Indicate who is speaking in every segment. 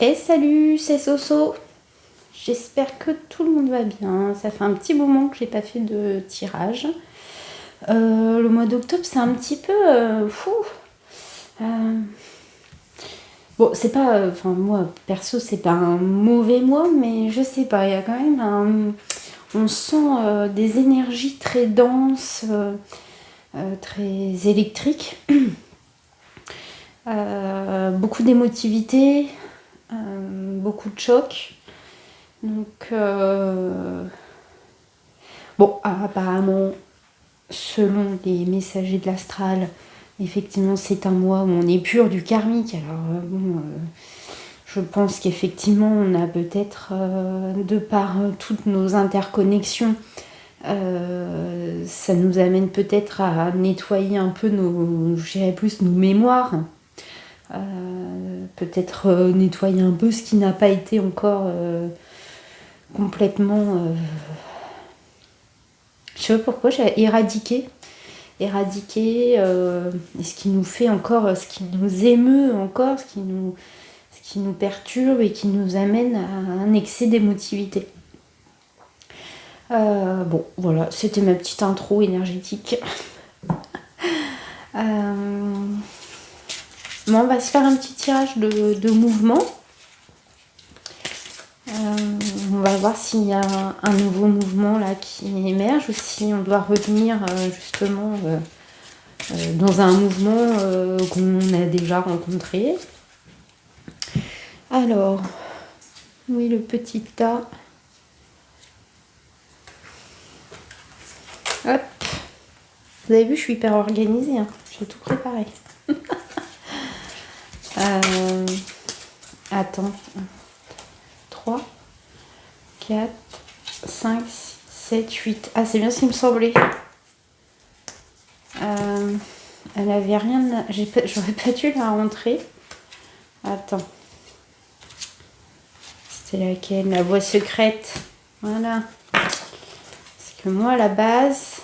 Speaker 1: Et salut, c'est Soso. J'espère que tout le monde va bien. Ça fait un petit moment que j'ai pas fait de tirage. Le mois d'octobre, c'est un petit peu fou. Euh, bon, c'est pas, enfin moi perso, c'est pas un mauvais mois, mais je sais pas. Il y a quand même on sent des énergies très denses, très électriques, beaucoup d'émotivité, beaucoup de choc. Donc bon, apparemment, selon les messagers de l'astral, effectivement, c'est un mois où on est pur du karmique. Alors, je pense qu'effectivement, on a peut-être, de par toutes nos interconnexions, ça nous amène peut-être à nettoyer un peu je dirais plus nos mémoires. Peut-être nettoyer un peu ce qui n'a pas été encore complètement. Je sais pas pourquoi, j'ai éradiquer ce qui nous fait encore, ce qui nous émeut encore, ce qui nous perturbe et qui nous amène à un excès d'émotivité. Bon, voilà, c'était ma petite intro énergétique. Bon, on va se faire un petit tirage de mouvement. On va voir s'il y a un nouveau mouvement là qui émerge ou si on doit revenir justement dans un mouvement qu'on a déjà rencontré. Alors, oui, le petit tas. Hop. Vous avez vu, je suis hyper organisée. Hein. J'ai tout préparé. Attends. 3, 4, 5, 6, 7, 8. Ah, c'est bien ce qui me semblait. Elle avait rien. J'aurais pas dû la rentrer. Attends. C'était laquelle? La voie secrète. Voilà. Parce que moi, à la base.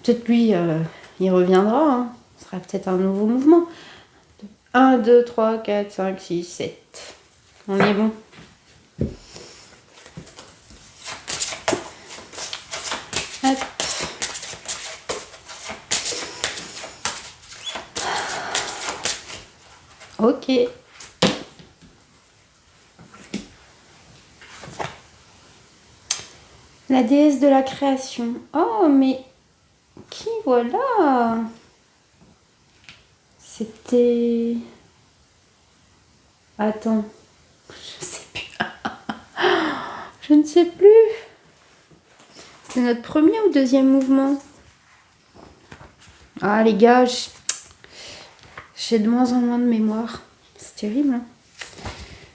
Speaker 1: Peut-être lui, il reviendra. Hein. Ce sera peut-être un nouveau mouvement. 1, 2, 3, 4, 5, 6, 7. On est bon. Hop. Ok. La déesse de la création. Oh, mais qui voilà? C'était... Attends. Je sais plus. Je ne sais plus. C'est notre premier ou deuxième mouvement? Ah, les gars, j'ai de moins en moins de mémoire. C'est terrible. Hein.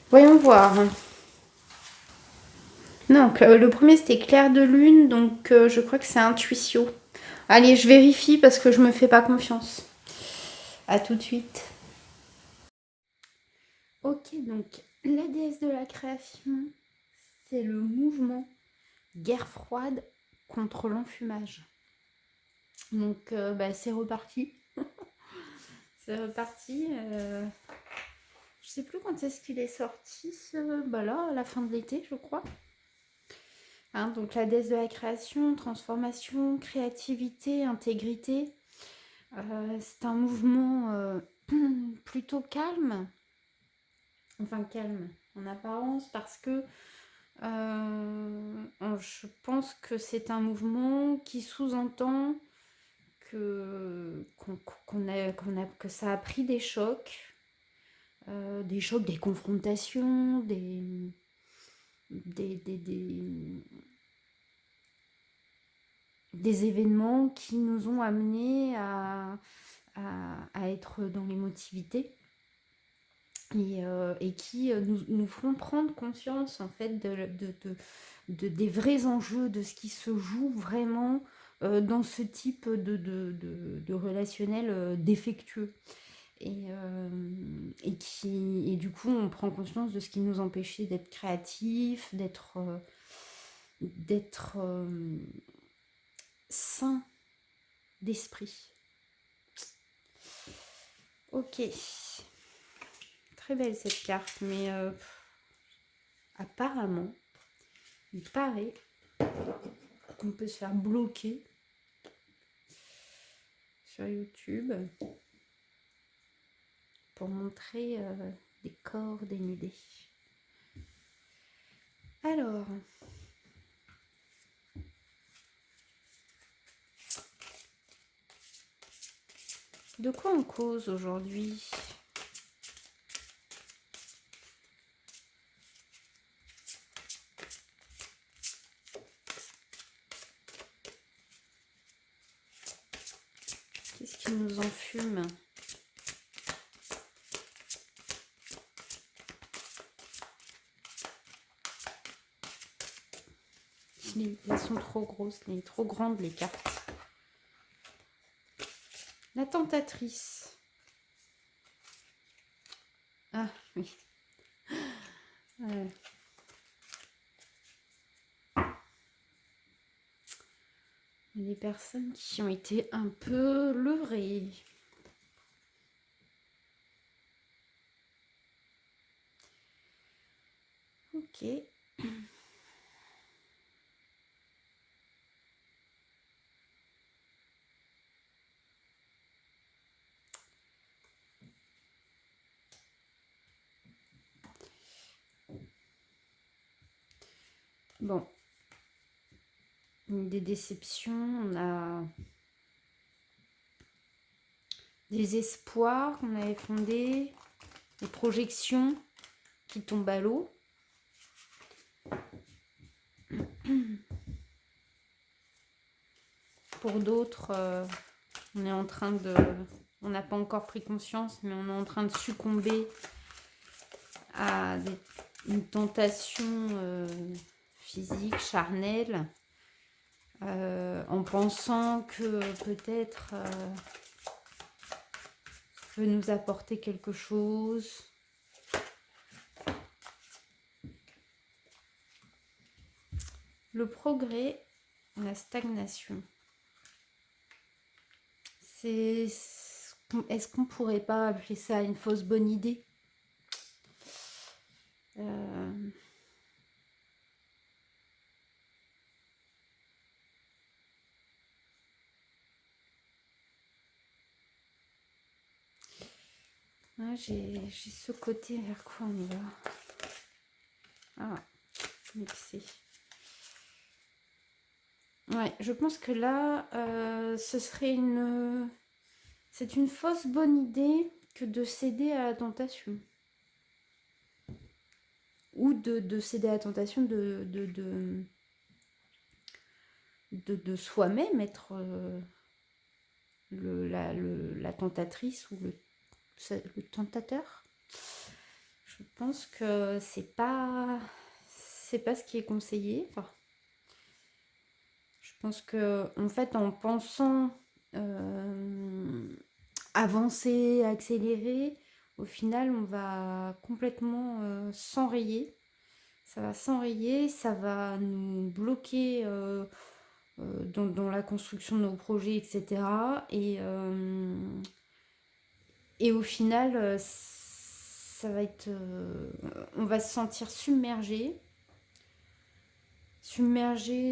Speaker 1: Voyons voir. Non, le premier c'était clair de lune, donc je crois que c'est intuition. Allez, je vérifie parce que je me fais pas confiance. À tout de suite. Ok, donc la déesse de la création, c'est le mouvement guerre froide contre l'enfumage. Donc c'est reparti. C'est reparti. Je sais plus quand est-ce qu'il est sorti, là, à la fin de l'été, je crois. Hein, donc la déesse de la création, transformation, créativité, intégrité. C'est un mouvement plutôt calme. Enfin calme en apparence parce que je pense que c'est un mouvement qui sous-entend que ça a pris des chocs, des confrontations, des événements qui nous ont amenés à être dans l'émotivité et qui nous font prendre conscience en fait des vrais enjeux, de ce qui se joue vraiment dans ce type de relationnel défectueux. Et du coup, on prend conscience de ce qui nous empêchait d'être créatifs, d'être sain d'esprit. Ok, très belle cette carte, mais apparemment, il paraît qu'on peut se faire bloquer sur YouTube pour montrer des corps dénudés. Alors, de quoi on cause aujourd'hui? Qu'est-ce qui nous enfume? Elles sont trop grosses, trop grandes les cartes. La tentatrice. Ah oui. Ouais. Il y a des personnes qui ont été un peu leurrées. Ok. Bon. Des déceptions, on a des espoirs qu'on avait fondés, des projections qui tombent à l'eau. Pour d'autres, on est en train de... On n'a pas encore pris conscience, mais on est en train de succomber à une tentation physique, charnelle, en pensant que peut-être peut nous apporter quelque chose. Le progrès, la stagnation. Est-ce qu'on pourrait pas appeler ça une fausse bonne idée? J'ai ce côté vers quoi on va. Ah, mixer. Ouais, je pense que là, ce serait c'est une fausse bonne idée que de céder à la tentation. Ou de céder à la tentation de soi-même, être la tentatrice ou le tentateur. Je pense que c'est pas ce qui est conseillé. Enfin, je pense que en fait, en pensant avancer, accélérer, au final, on va complètement s'enrayer. Ça va s'enrayer, ça va nous bloquer dans la construction de nos projets, etc. Et au final, ça va être... on va se sentir submergé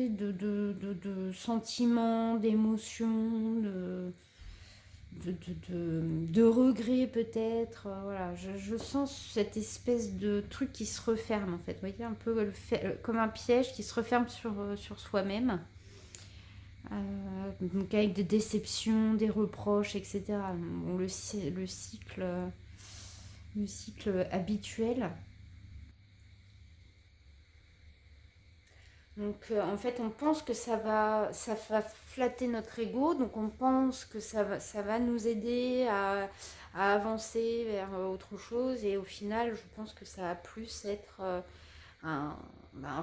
Speaker 1: de sentiments, d'émotions, de regrets peut-être. Voilà, je sens cette espèce de truc qui se referme en fait. Vous voyez, un peu comme un piège qui se referme sur soi-même. Donc avec des déceptions, des reproches, etc. Bon, le cycle habituel. Donc en fait on pense que ça va flatter notre ego, donc on pense que ça va nous aider à avancer vers autre chose, et au final je pense que ça va plus être un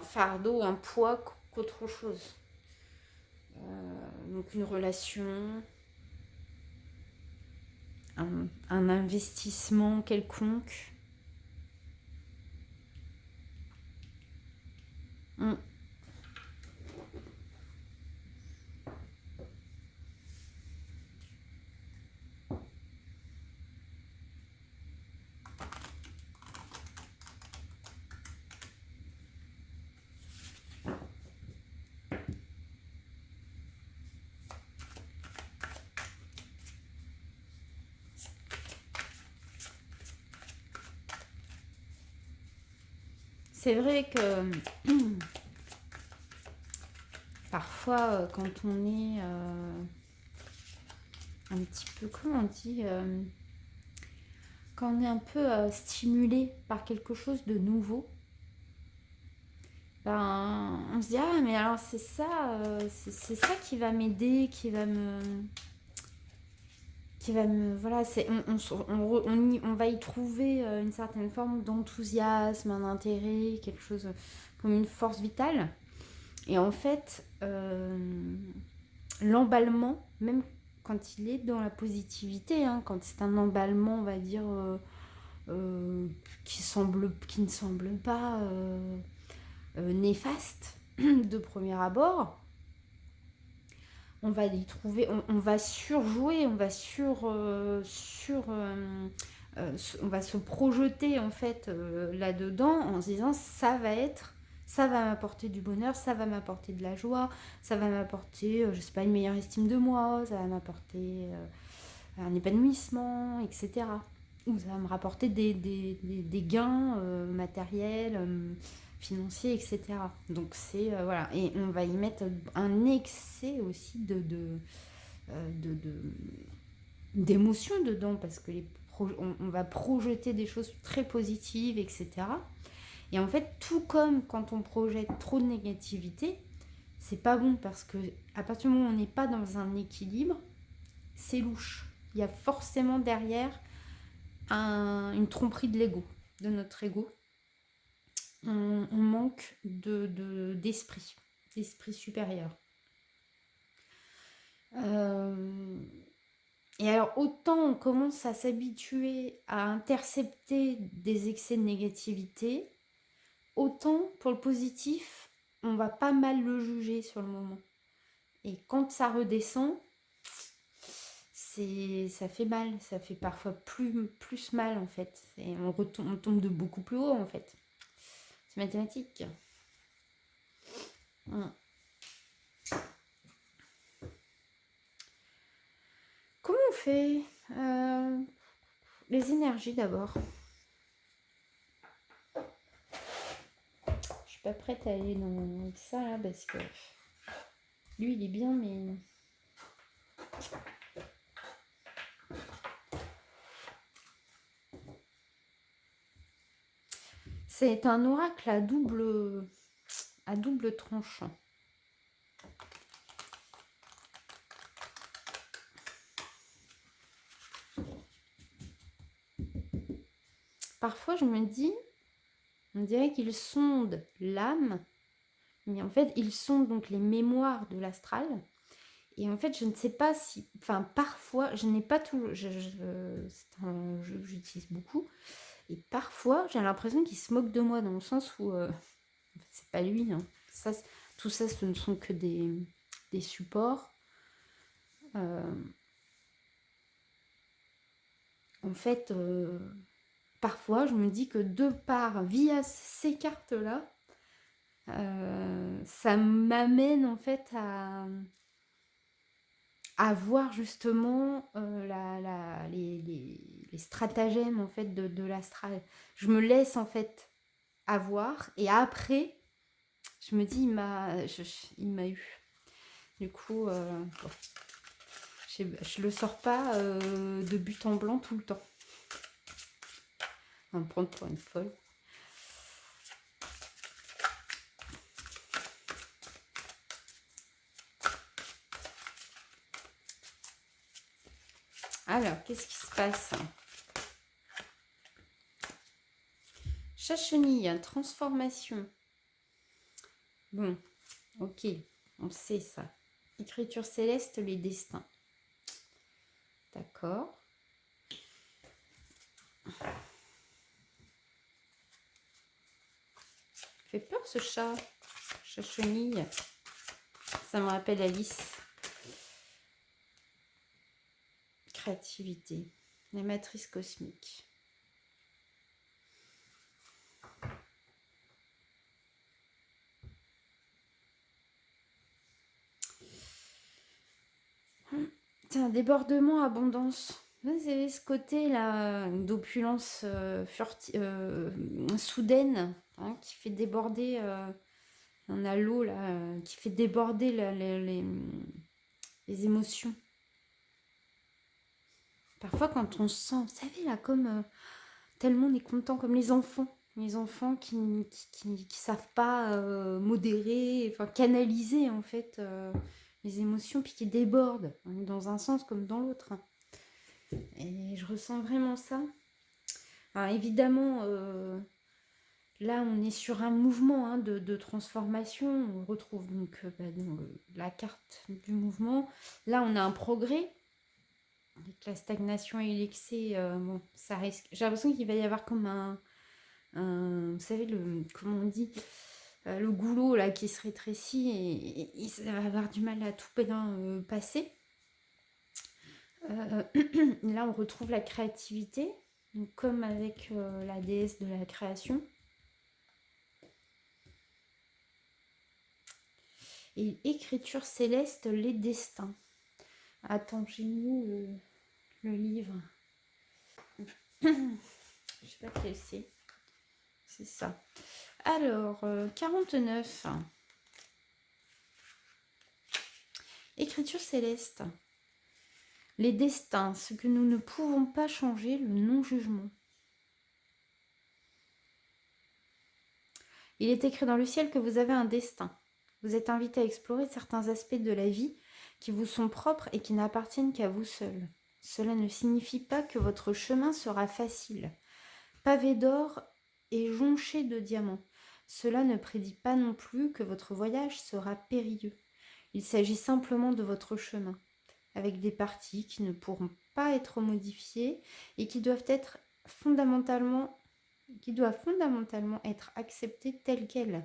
Speaker 1: fardeau, un poids qu'autre chose. Donc une relation, un investissement quelconque. c'est vrai que parfois, quand on est un petit peu, comment on dit, quand on est un peu stimulé par quelque chose de nouveau, ben, on se dit, ah, mais alors c'est ça, c'est ça qui va m'aider, voilà, on va y trouver une certaine forme d'enthousiasme, un intérêt, quelque chose comme une force vitale. Et en fait, l'emballement, même quand il est dans la positivité, hein, quand c'est un emballement, on va dire, qui ne semble pas néfaste de premier abord, on va y trouver, on va surjouer, on va on va se projeter en fait là-dedans en se disant ça va m'apporter du bonheur, ça va m'apporter de la joie, ça va m'apporter, je sais pas, une meilleure estime de moi, ça va m'apporter un épanouissement, etc. Ou ça va me rapporter des gains matériels, financiers, etc. Donc c'est voilà, et on va y mettre un excès aussi d'émotions dedans parce que on va projeter des choses très positives, etc. Et en fait, tout comme quand on projette trop de négativité, c'est pas bon parce que à partir du moment où on n'est pas dans un équilibre, c'est louche. Il y a forcément derrière une tromperie de l'ego, de notre ego. On manque d'esprit supérieur. Et alors, autant on commence à s'habituer à intercepter des excès de négativité, autant pour le positif, on va pas mal le juger sur le moment. Et quand ça redescend, ça fait mal, ça fait parfois plus mal en fait. Et on tombe de beaucoup plus haut en fait. C'est mathématique. Comment on fait les énergies d'abord. Je suis pas prête à aller dans ça là parce que lui il est bien mais... C'est un oracle à double tranchant. Parfois je me dis, on dirait qu'il sonde l'âme, mais en fait il sonde donc les mémoires de l'astral. Et en fait je ne sais pas si, enfin parfois, je n'ai pas tout, c'est un jeu que j'utilise beaucoup, et parfois j'ai l'impression qu'il se moque de moi dans le sens où c'est pas lui, hein. Tout ça ce ne sont que des supports. En fait, parfois, je me dis que via ces cartes-là, ça m'amène en fait à voir justement les stratagèmes en fait de l'astral. Je me laisse en fait avoir et après, je me dis il m'a eu. Du coup, bon, je le sors pas de but en blanc tout le temps. On va me prendre pour une folle. Alors, qu'est-ce qui se passe? Chat-chenille, transformation. Bon, ok, on sait ça. Écriture céleste, les destins. D'accord. Fait peur ce chat. Chat-chenille. Ça me rappelle Alice. Créativité. La matrice cosmique. Tiens, débordement, abondance. Vous avez ce côté là d'opulence soudaine hein, qui fait déborder, on a l'eau là, qui fait déborder les émotions. Parfois quand on se sent, vous savez là, comme tellement on est content, comme les enfants. Les enfants qui savent pas modérer, enfin canaliser en fait les émotions, puis qui débordent dans un sens comme dans l'autre. Et je ressens vraiment ça. Alors évidemment, là on est sur un mouvement hein, de transformation. On retrouve donc la carte du mouvement. Là on a un progrès. Avec la stagnation et l'excès, bon, ça risque. J'ai l'impression qu'il va y avoir comme vous savez, comment on dit, le goulot là qui se rétrécit et ça va avoir du mal à tout bien passer. Là, on retrouve la créativité, donc, comme avec la déesse de la création. Et écriture céleste, les destins. Attends, j'ai mis le livre. Je sais pas quel c'est. C'est ça. Alors, 49. Écriture céleste. Les destins, ce que nous ne pouvons pas changer, le non-jugement. Il est écrit dans le ciel que vous avez un destin. Vous êtes invité à explorer certains aspects de la vie qui vous sont propres et qui n'appartiennent qu'à vous seul. Cela ne signifie pas que votre chemin sera facile, pavé d'or et jonché de diamants. Cela ne prédit pas non plus que votre voyage sera périlleux. Il s'agit simplement de votre chemin, avec des parties qui ne pourront pas être modifiées et qui doivent fondamentalement être acceptées telles quelles.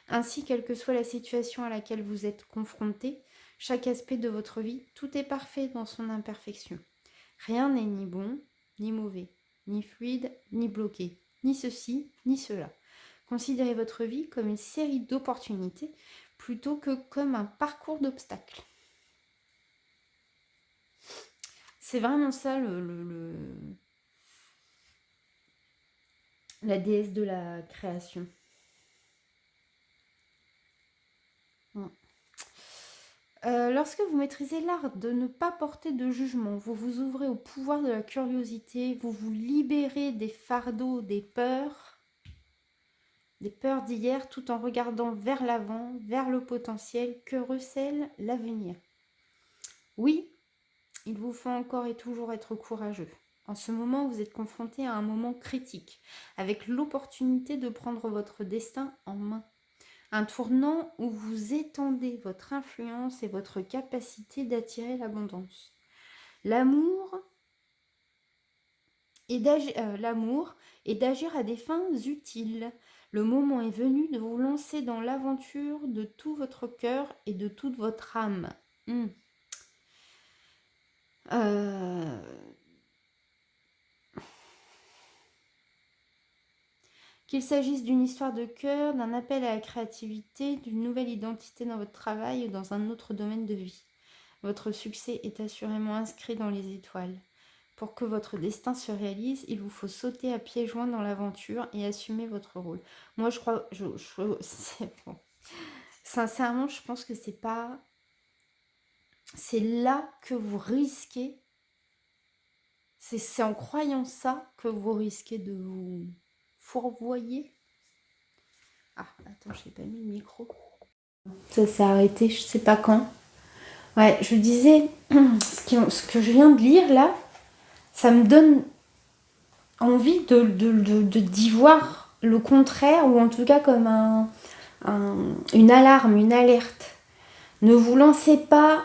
Speaker 1: Ainsi, quelle que soit la situation à laquelle vous êtes confronté, chaque aspect de votre vie, tout est parfait dans son imperfection. Rien n'est ni bon, ni mauvais, ni fluide, ni bloqué, ni ceci, ni cela. Considérez votre vie comme une série d'opportunités plutôt que comme un parcours d'obstacles. C'est vraiment ça la déesse de la création. Lorsque vous maîtrisez l'art de ne pas porter de jugement, vous vous ouvrez au pouvoir de la curiosité, vous vous libérez des fardeaux, des peurs d'hier, tout en regardant vers l'avant, vers le potentiel que recèle l'avenir. Oui, il vous faut encore et toujours être courageux. En ce moment, vous êtes confronté à un moment critique, avec l'opportunité de prendre votre destin en main. Un tournant où vous étendez votre influence et votre capacité d'attirer l'abondance. L'amour et d'agir à des fins utiles. Le moment est venu de vous lancer dans l'aventure de tout votre cœur et de toute votre âme. Qu'il s'agisse d'une histoire de cœur, d'un appel à la créativité, d'une nouvelle identité dans votre travail ou dans un autre domaine de vie. Votre succès est assurément inscrit dans les étoiles. Pour que votre destin se réalise, il vous faut sauter à pieds joints dans l'aventure et assumer votre rôle. Moi, je crois... c'est bon. Sincèrement, je pense que c'est pas... C'est là que vous risquez... C'est en croyant ça que vous risquez de vous fourvoyer. Ah, attends, je n'ai pas mis le micro. Ça s'est arrêté, je sais pas quand. Ouais, je disais, ce que je viens de lire là, ça me donne envie d'y voir le contraire, ou en tout cas comme une alarme, une alerte. Ne vous lancez pas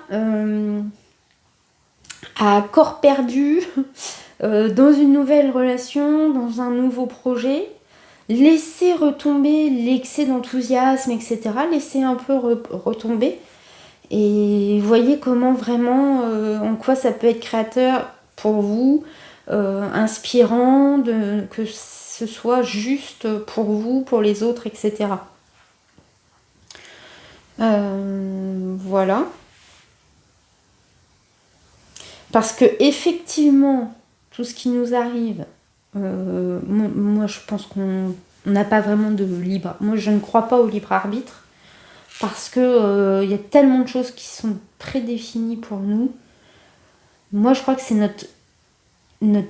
Speaker 1: à corps perdu dans une nouvelle relation, dans un nouveau projet. Laissez retomber l'excès d'enthousiasme, etc. Laissez un peu retomber. Et voyez comment vraiment, en quoi ça peut être créateur pour vous, inspirant, que ce soit juste pour vous, pour les autres, etc. Voilà. Parce que effectivement, tout ce qui nous arrive, moi je pense qu'on on n'a pas vraiment de libre. Moi, je ne crois pas au libre arbitre parce que y a tellement de choses qui sont prédéfinies pour nous. Moi, je crois que c'est notre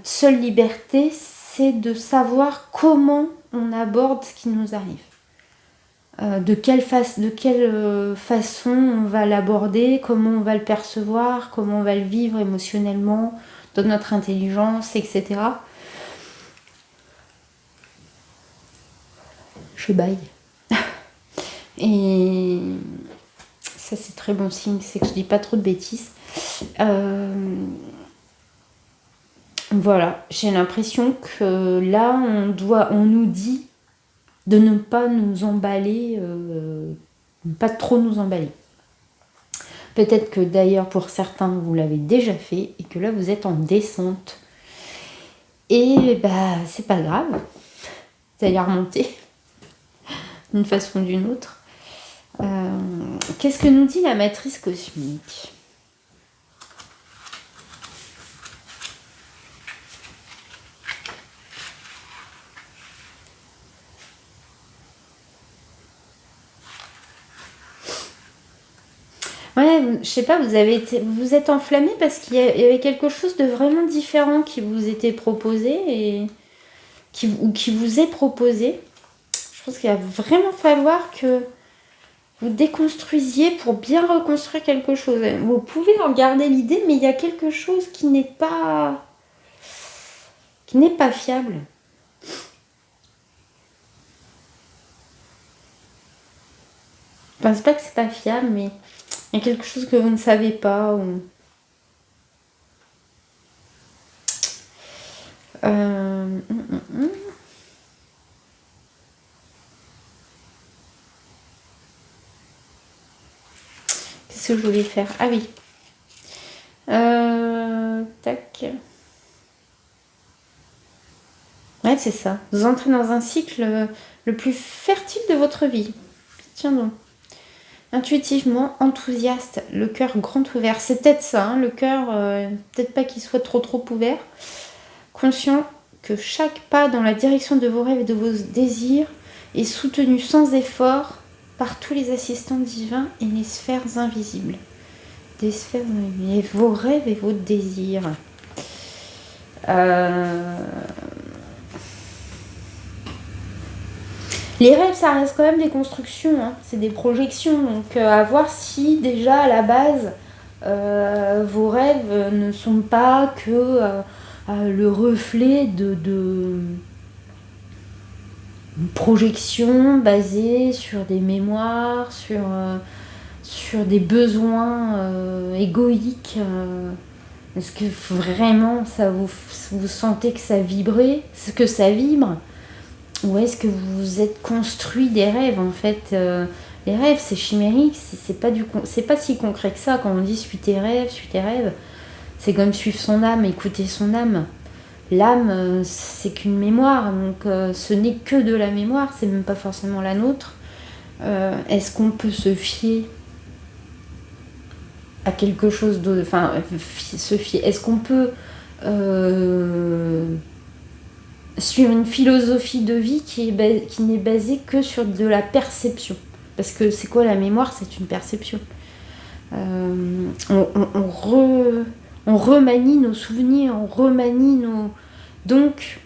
Speaker 1: seule liberté, c'est de savoir comment on aborde ce qui nous arrive. De quelle façon on va l'aborder, comment on va le percevoir, comment on va le vivre émotionnellement, dans notre intelligence, etc. Je baille. Et ça, c'est très bon signe, c'est que je dis pas trop de bêtises. Voilà, j'ai l'impression que là, on nous dit de ne pas nous emballer, pas trop nous emballer. Peut-être que d'ailleurs pour certains vous l'avez déjà fait et que là vous êtes en descente. Et bah c'est pas grave, vous allez remonter d'une façon ou d'une autre. Qu'est-ce que nous dit la matrice cosmique ? Ouais, je sais pas, vous êtes enflammé parce qu'il y avait quelque chose de vraiment différent qui vous était proposé et qui vous est proposé. Je pense qu'il va vraiment falloir que vous déconstruisiez pour bien reconstruire quelque chose. Vous pouvez en garder l'idée, mais il y a quelque chose qui n'est pas fiable. Je pense pas que c'est pas fiable, mais il y a quelque chose que vous ne savez pas. Ou... Qu'est-ce que je voulais faire ? Ah oui. Tac. Ouais, c'est ça. Vous entrez dans un cycle le plus fertile de votre vie. Tiens donc. Intuitivement, enthousiaste, le cœur grand ouvert. C'est peut-être ça, hein, le cœur, peut-être pas qu'il soit trop ouvert. Conscient que chaque pas dans la direction de vos rêves et de vos désirs est soutenu sans effort par tous les assistants divins et les sphères invisibles. Des sphères invisibles. Et vos rêves et vos désirs. Les rêves, ça reste quand même des constructions, hein. C'est des projections. Donc à voir si déjà à la base, vos rêves ne sont pas que le reflet de projections basées sur des mémoires, sur des besoins égoïques. Est-ce que vraiment vous sentez que ça vibrait, que ça vibre ? Ou est-ce que vous vous êtes construit des rêves en fait les rêves c'est chimérique, c'est pas si concret que ça. Quand on dit suis tes rêves, c'est comme suivre son âme, écouter son âme. L'âme c'est qu'une mémoire, donc ce n'est que de la mémoire, c'est même pas forcément la nôtre. Est-ce qu'on peut se fier à quelque chose d'autre, enfin se fier, est-ce qu'on peut suivre une philosophie de vie qui n'est basée que sur de la perception. Parce que c'est quoi la mémoire ? C'est une perception. On remanie nos souvenirs, on remanie nos... Donc,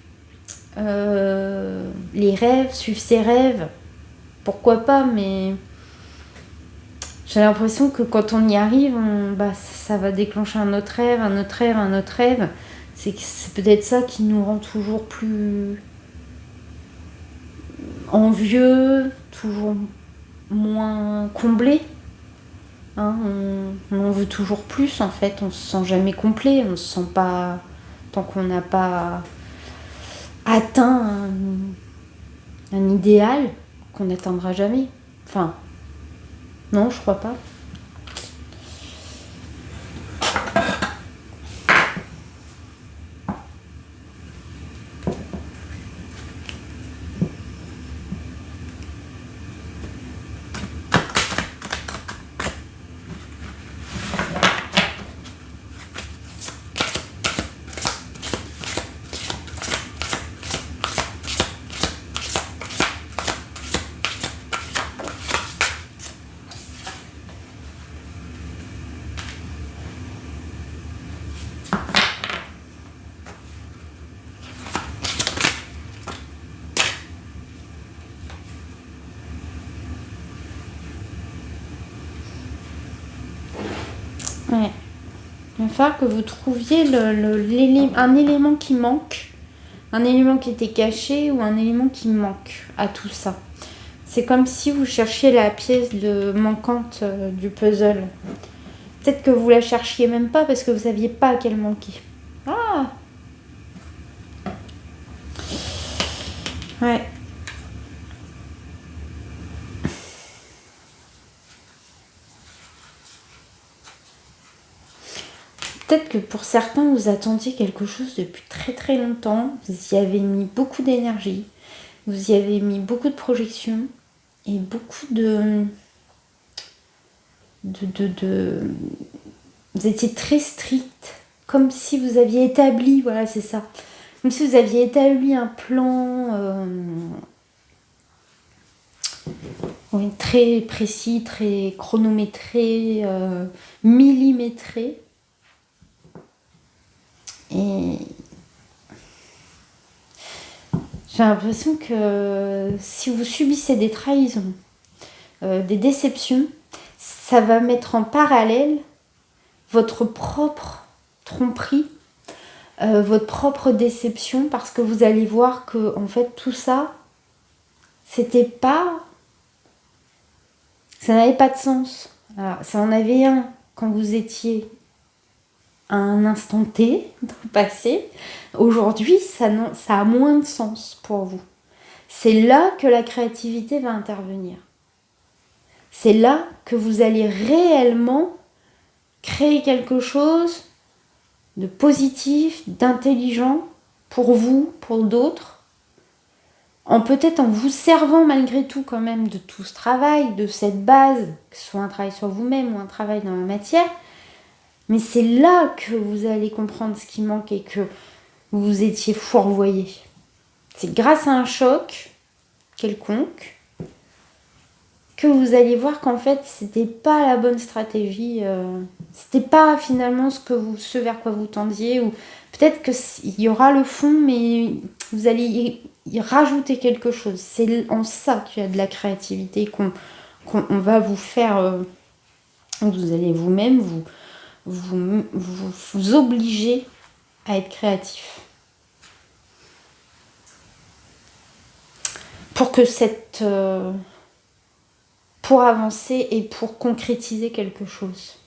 Speaker 1: les rêves, suivre ses rêves, pourquoi pas, mais j'ai l'impression que quand on y arrive, ça va déclencher un autre rêve, un autre rêve, un autre rêve. C'est peut-être ça qui nous rend toujours plus envieux, toujours moins comblés. Hein, on en veut toujours plus en fait, on se sent jamais complet, on se sent pas tant qu'on n'a pas atteint un idéal qu'on n'atteindra jamais. Enfin, non, je crois pas. va falloir que vous trouviez un élément qui manque, un élément qui était caché ou un élément qui manque à tout ça. C'est comme si vous cherchiez la pièce manquante du puzzle. Peut-être que vous la cherchiez même pas parce que vous saviez pas qu'elle manquait. Ah! Ouais. Peut-être que pour certains, vous attendiez quelque chose depuis très très longtemps. Vous y avez mis beaucoup d'énergie. Vous y avez mis beaucoup de projections et beaucoup Vous étiez très strict, comme si vous aviez établi, voilà, c'est ça. Comme si vous aviez établi un plan oui, très précis, très chronométré, millimétré. Et j'ai l'impression que si vous subissez des trahisons, des déceptions, ça va mettre en parallèle votre propre tromperie, votre propre déception, parce que vous allez voir que en fait tout ça, ça n'avait pas de sens. Alors, ça en avait un quand vous étiez à un instant T dans le passé. Aujourd'hui, ça a moins de sens pour vous. C'est là que la créativité va intervenir. C'est là que vous allez réellement créer quelque chose de positif, d'intelligent pour vous, pour d'autres, peut-être en vous servant malgré tout quand même de tout ce travail, de cette base, que ce soit un travail sur vous-même ou un travail dans la matière. Mais c'est là que vous allez comprendre ce qui manque et que vous étiez fourvoyé. C'est grâce à un choc quelconque que vous allez voir qu'en fait c'était pas la bonne stratégie, c'était pas finalement ce vers quoi vous tendiez, ou peut-être qu'il y aura le fond mais vous allez y rajouter quelque chose. C'est en ça qu'il y a de la créativité qu'on va vous faire, vous allez vous-même vous obliger à être créatif. Pour avancer et pour concrétiser quelque chose.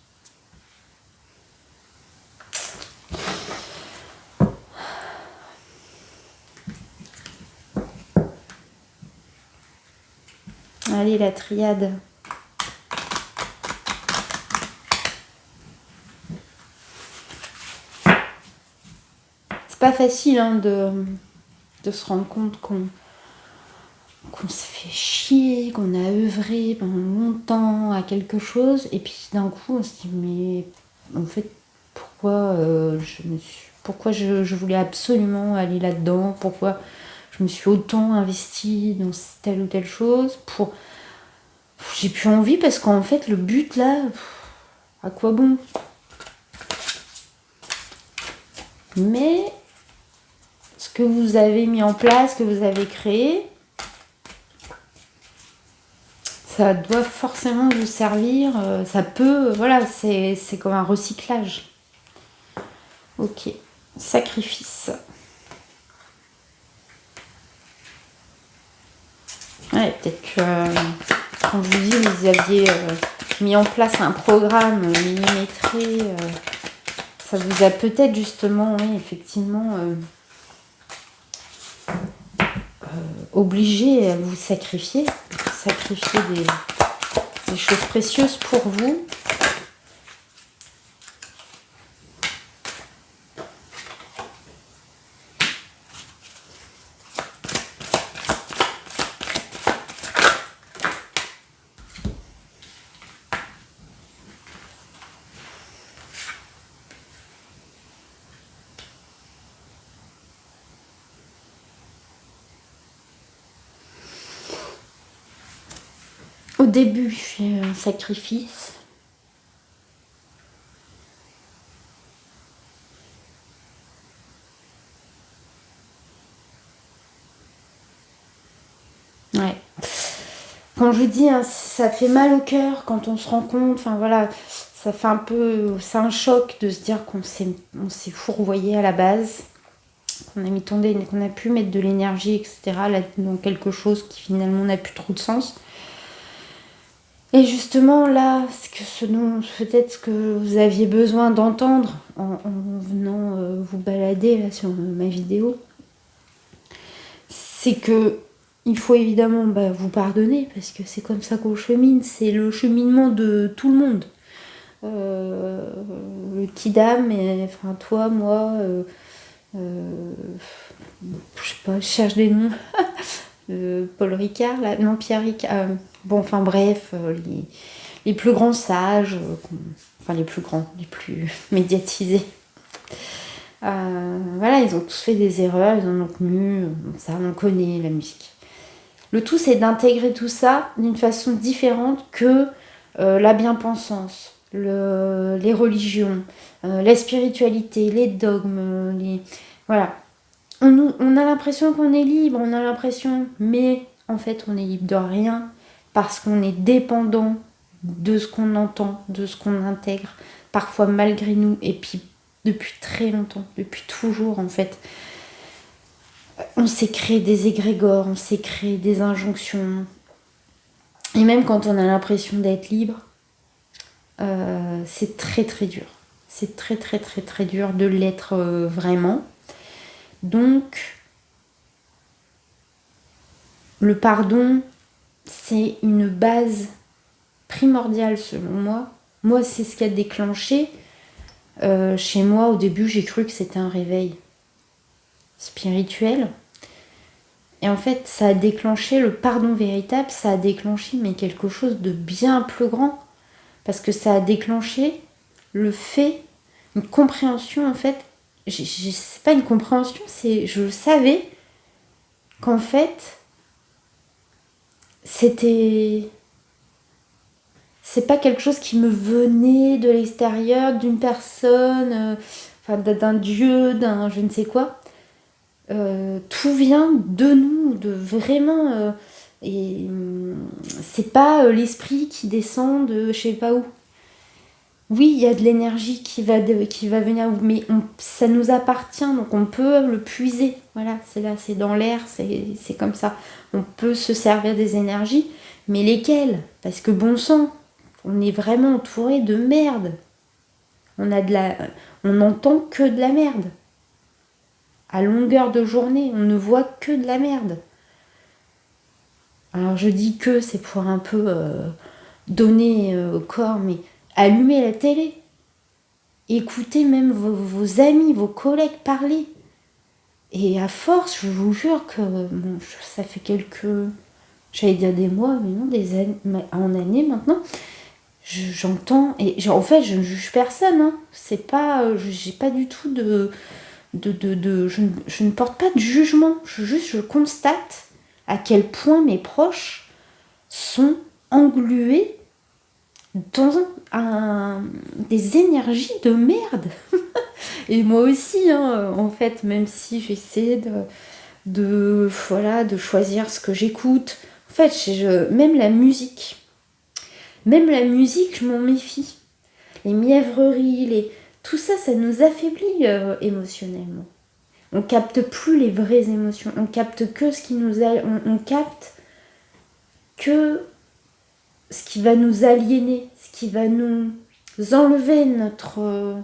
Speaker 1: Allez, la triade. C'est pas facile hein, de se rendre compte qu'on se fait chier, qu'on a œuvré pendant longtemps à quelque chose, et puis d'un coup on se dit mais en fait pourquoi je voulais absolument aller là-dedans, pourquoi je me suis autant investie dans telle ou telle chose, j'ai plus envie parce qu'en fait le but là, à quoi bon? Mais ce que vous avez mis en place, que vous avez créé, ça doit forcément vous servir, ça peut, voilà, c'est comme un recyclage. Ok, sacrifice. Ouais, peut-être que, quand je vous dis, vous aviez mis en place un programme millimétré, ça vous a peut-être justement, oui, effectivement, obligé à vous sacrifier des choses précieuses pour vous. Au début, je fais un sacrifice. Ouais. Quand je vous dis, hein, ça fait mal au cœur quand on se rend compte, enfin voilà, ça fait un peu... C'est un choc de se dire qu'on s'est fourvoyé à la base, qu'on a mis qu'on a pu mettre de l'énergie, etc. là, dans quelque chose qui finalement n'a plus trop de sens. Et justement là, ce dont peut-être ce que vous aviez besoin d'entendre en venant vous balader là sur ma vidéo, c'est que il faut évidemment vous pardonner, parce que c'est comme ça qu'on chemine, c'est le cheminement de tout le monde. Le kidam, enfin toi, moi, je sais pas, je cherche des noms. Paul Ricard, là, non, Pierre Ricard. Bon, enfin bref, les plus grands sages, enfin les plus grands, les plus médiatisés. Voilà, ils ont tous fait des erreurs, ils en ont connu, ça on connaît la musique. Le tout, c'est d'intégrer tout ça d'une façon différente que la bien-pensance, les religions, la spiritualité, les dogmes, voilà. On a l'impression qu'on est libre, on a l'impression, mais en fait, on est libre de rien, parce qu'on est dépendant de ce qu'on entend, de ce qu'on intègre, parfois malgré nous, et puis depuis très longtemps, depuis toujours en fait. On s'est créé des égrégores, on s'est créé des injonctions. Et même quand on a l'impression d'être libre, c'est très très dur. C'est très très très très dur de l'être vraiment. Donc, le pardon, c'est une base primordiale selon moi. Moi, c'est ce qui a déclenché. Chez moi, au début, j'ai cru que c'était un réveil spirituel. Et en fait, ça a déclenché le pardon véritable, ça a déclenché mais quelque chose de bien plus grand. Parce que ça a déclenché le fait, une compréhension en fait. C'est pas une compréhension, c'est je savais qu'en fait, c'est pas quelque chose qui me venait de l'extérieur, d'une personne, d'un dieu, d'un je ne sais quoi. Tout vient de nous, de vraiment. Et c'est pas l'esprit qui descend de je sais pas où. Oui, il y a de l'énergie qui va venir, mais ça nous appartient, donc on peut le puiser. Voilà, c'est là, c'est dans l'air, c'est comme ça. On peut se servir des énergies, mais lesquelles? Parce que bon sang, on est vraiment entouré de merde. On n'entend que de la merde. À longueur de journée, on ne voit que de la merde. Alors je dis que c'est pour un peu donner au corps, mais allumez la télé. Écoutez même vos amis, vos collègues parler. Et à force, je vous jure que ça fait j'allais dire des mois, mais non, des années, en années maintenant, j'entends, et en fait, je ne juge personne, hein. C'est pas, j'ai pas du tout je ne porte pas de jugement, je constate à quel point mes proches sont englués dans des énergies de merde. Et moi aussi, hein, en fait, même si j'essaie de choisir ce que j'écoute. En fait, même la musique, je m'en méfie. Les mièvreries, tout ça, ça nous affaiblit émotionnellement. On capte plus les vraies émotions. On capte que ce qui nous on capte que ce qui va nous aliéner, ce qui va nous enlever notre...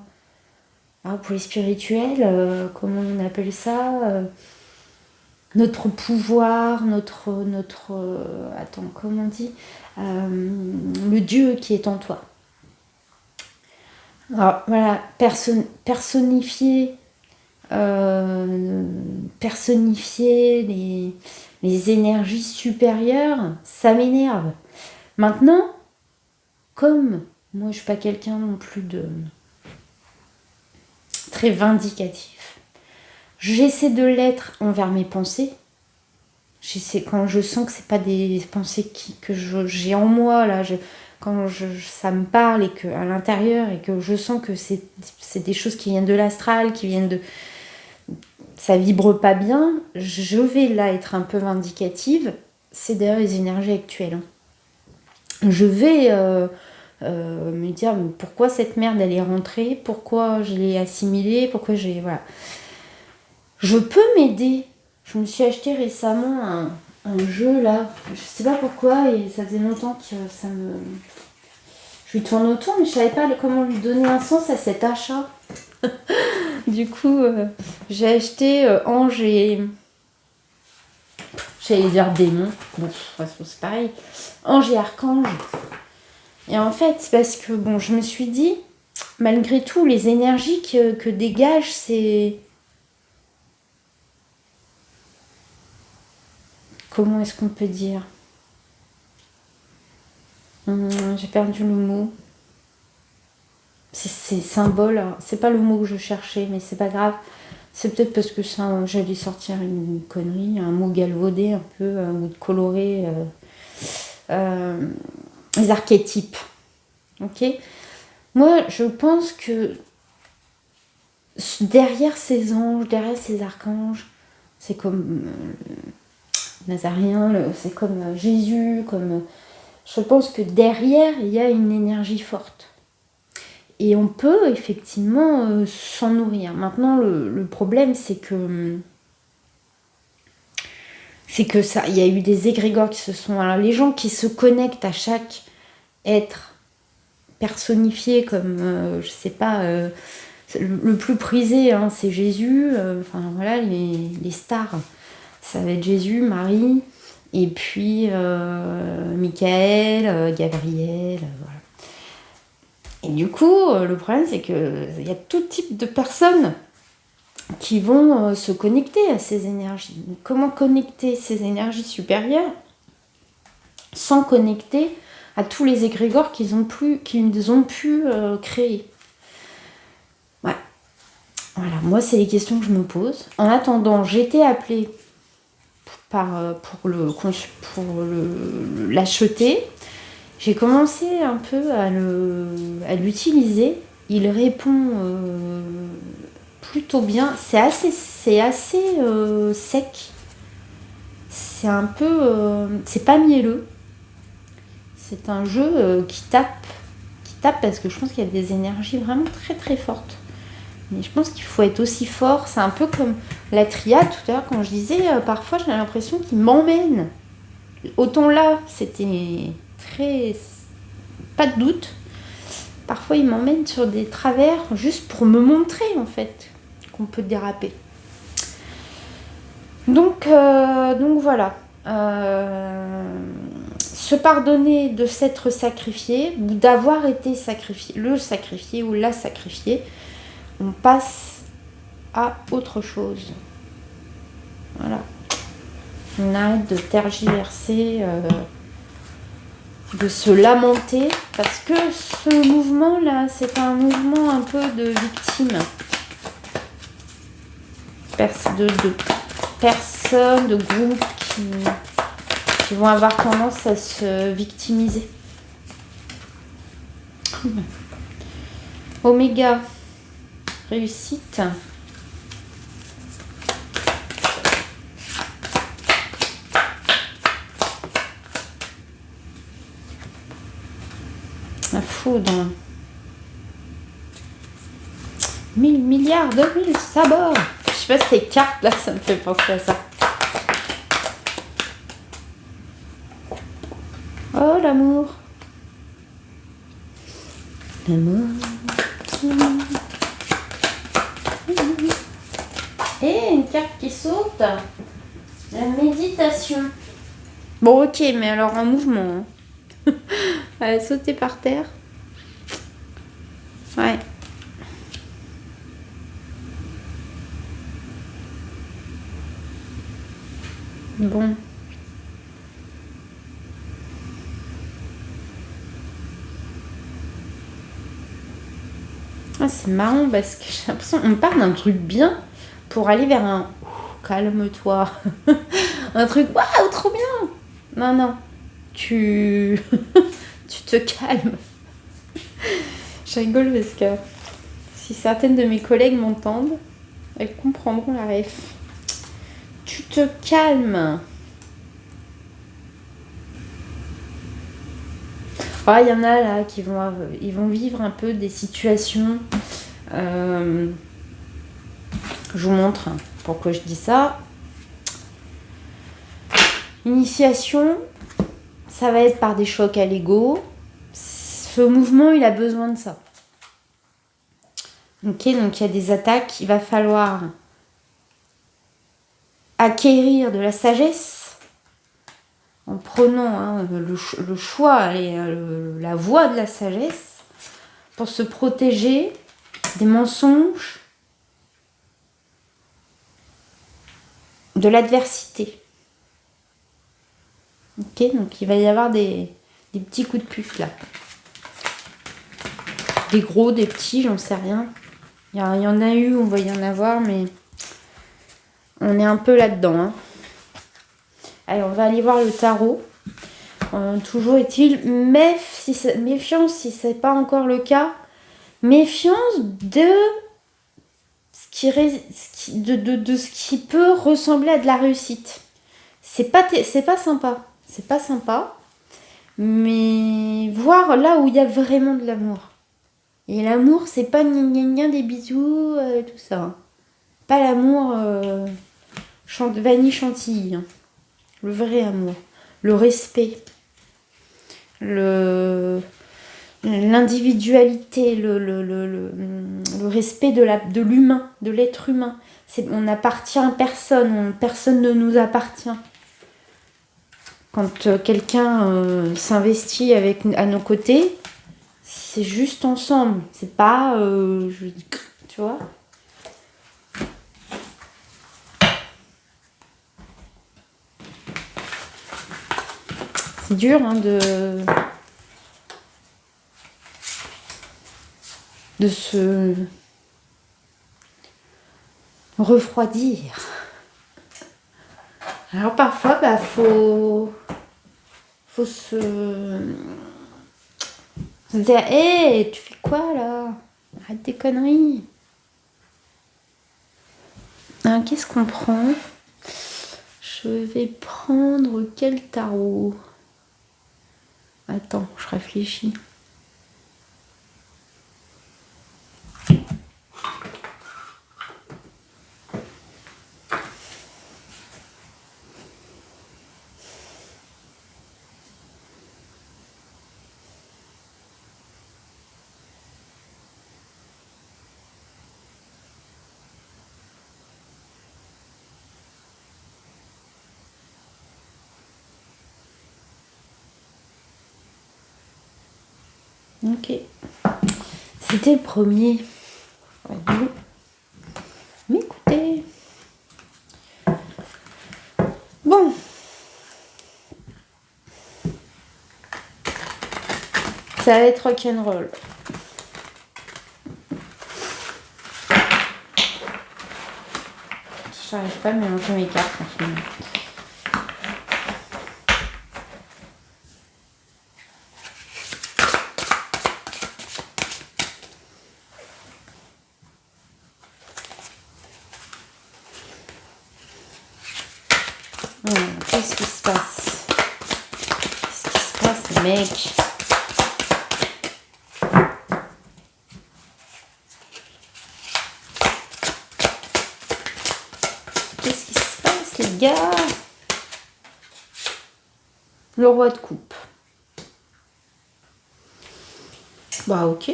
Speaker 1: pour les spirituels, comment on appelle ça notre pouvoir, attends, comment on dit le Dieu qui est en toi. Alors voilà, personnifier les énergies supérieures, ça m'énerve. Maintenant, comme moi je suis pas quelqu'un non plus de très vindicatif, j'essaie de l'être envers mes pensées. Quand je sens que c'est pas des pensées que j'ai en moi là, quand ça me parle et que à l'intérieur et que je sens que c'est des choses qui viennent de l'astral, qui viennent de ça vibre pas bien, je vais là être un peu vindicative. C'est d'ailleurs les énergies actuelles. Je vais me dire mais pourquoi cette merde elle est rentrée, pourquoi je l'ai assimilée, pourquoi j'ai... Voilà. Je peux m'aider. Je me suis acheté récemment un jeu là, je sais pas pourquoi, et ça faisait longtemps que ça me... Je lui tourne autour, mais je savais pas comment lui donner un sens à cet achat. Du coup, j'ai acheté Ange et... J'allais dire démon. Bon, de toute façon, c'est pareil. Ange et Archange. Et en fait, c'est parce que, bon, je me suis dit, malgré tout, les énergies que dégage, c'est... Comment est-ce qu'on peut dire j'ai perdu le mot. C'est symbole. Hein. C'est pas le mot que je cherchais, mais c'est pas grave. C'est peut-être parce que ça, j'allais sortir une connerie, un mot galvaudé un peu, ou coloré. Les archétypes. Ok. Moi, je pense que derrière ces anges, derrière ces archanges, c'est comme Nazarien, c'est comme Jésus, comme... Je pense que derrière, il y a une énergie forte. Et on peut effectivement s'en nourrir. Maintenant, le problème, c'est que ça, il y a eu des égrégores qui se sont... Alors, les gens qui se connectent à chaque être personnifié comme, je sais pas, le plus prisé, hein, c'est Jésus. Enfin, voilà, les stars, ça va être Jésus, Marie... Et puis Michael, Gabriel, voilà. Et du coup, le problème, c'est qu'il y a tout type de personnes qui vont se connecter à ces énergies. Donc, comment connecter ces énergies supérieures sans connecter à tous les égrégores qu'ils ont pu créer? Ouais. Voilà, moi, c'est les questions que je me pose. En attendant, j'ai été appelée pour l'acheter. J'ai commencé un peu à l'utiliser. Il répond plutôt bien. C'est assez sec. C'est un peu... c'est pas mielleux. C'est un jeu qui tape parce que je pense qu'il y a des énergies vraiment très très fortes. Mais je pense qu'il faut être aussi fort. C'est un peu comme la triade tout à l'heure quand je disais parfois j'ai l'impression qu'il m'emmène. Autant là, c'était très... pas de doute. Parfois il m'emmène sur des travers juste pour me montrer en fait qu'on peut déraper. Donc voilà. Se pardonner de s'être sacrifié ou d'avoir été sacrifié, le sacrifié ou la sacrifiée, on passe à autre chose. Voilà. On arrête de tergiverser, de se lamenter, parce que ce mouvement-là, c'est un mouvement un peu de victime. De personnes, de groupes qui vont avoir tendance à se victimiser. Oméga, réussite. La foudre. 1000 milliards de mille sabords. Je sais pas si ces cartes là, ça me fait penser à ça. Oh l'amour. L'amour. Et une carte qui saute. La méditation. Bon ok, mais alors en mouvement. Hein. Elle a sauté par terre. Ouais. Bon. Ah, c'est marrant parce que j'ai l'impression qu'on part d'un truc bien pour aller vers un calme-toi. Un truc waouh, trop bien. Non. Tu te calmes. Je rigole parce que si certaines de mes collègues m'entendent, elles comprendront la ref. Tu te calmes. Ah, il y en a là qui ils vont vivre un peu des situations. Je vous montre pourquoi je dis ça. Initiation, ça va être par des chocs à l'ego. Ce mouvement, il a besoin de ça. Ok, donc il y a des attaques, il va falloir acquérir de la sagesse en prenant le choix et la voie de la sagesse pour se protéger des mensonges, de l'adversité. Ok, donc il va y avoir des petits coups de puce là. Des gros, des petits, j'en sais rien. Il y en a eu, on va y en avoir, mais on est un peu là-dedans. Hein. Allez, on va aller voir le tarot. Toujours est-il, méfiance si ce n'est pas encore le cas. Méfiance de ce qui peut ressembler à de la réussite. C'est pas sympa. C'est pas sympa. Mais voir là où il y a vraiment de l'amour. Et l'amour, c'est pas gna des bisous, tout ça. Pas l'amour vanille chantilly. Hein. Le vrai amour. Le respect. L'individualité, le respect de l'humain, de l'être humain. On n'appartient à personne, personne ne nous appartient. Quand quelqu'un s'investit à nos côtés, c'est juste ensemble. C'est pas... tu vois ? C'est dur hein, de se refroidir. Alors parfois, faut se dire, hé, tu fais quoi là ? Arrête tes conneries. Alors, qu'est-ce qu'on prend ? Je vais prendre quel tarot ? Attends, je réfléchis. Ok. C'était le premier. Mais écoutez. Bon. Ça va être rock'n'roll. J'arrive pas à mélanger mes cartes en ce moment. Qu'est-ce qui se passe ? Qu'est-ce qui se passe, mec ? Qu'est-ce qui se passe, les gars ? Le roi de coupe. Bah, ok.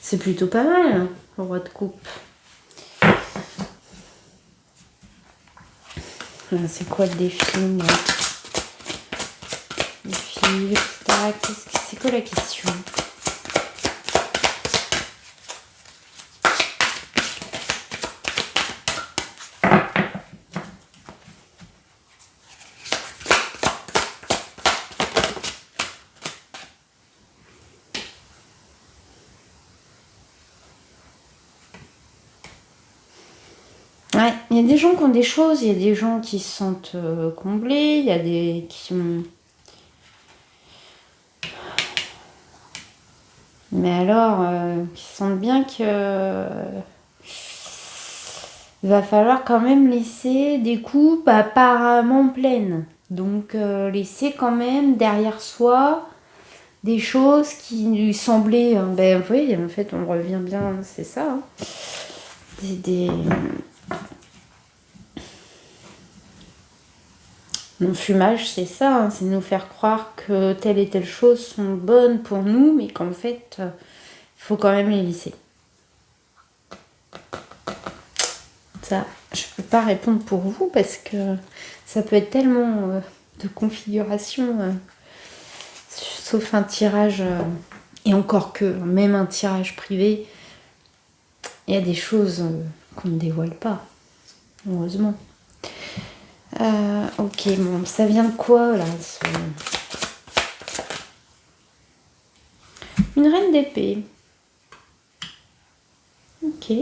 Speaker 1: C'est plutôt pas mal, hein, le roi de coupe. C'est quoi le défi là ? Défi, tac, c'est quoi la question ? Ouais, il y a des gens qui ont des choses, il y a des gens qui se sentent comblés, il y a des qui ont... Mais alors, qui sentent bien que il va falloir quand même laisser des coupes apparemment pleines. Donc laisser quand même derrière soi des choses qui lui semblaient... ben oui, en fait, on revient bien, c'est ça. Hein. Non-fumage, c'est ça, hein, c'est nous faire croire que telle et telle chose sont bonnes pour nous, mais qu'en fait, il faut quand même les laisser. Ça, je peux pas répondre pour vous parce que ça peut être tellement de configuration, sauf un tirage, et encore que, même un tirage privé, il y a des choses qu'on ne dévoile pas, heureusement. Ok, bon, ça vient de quoi là Une reine d'épée. Ok.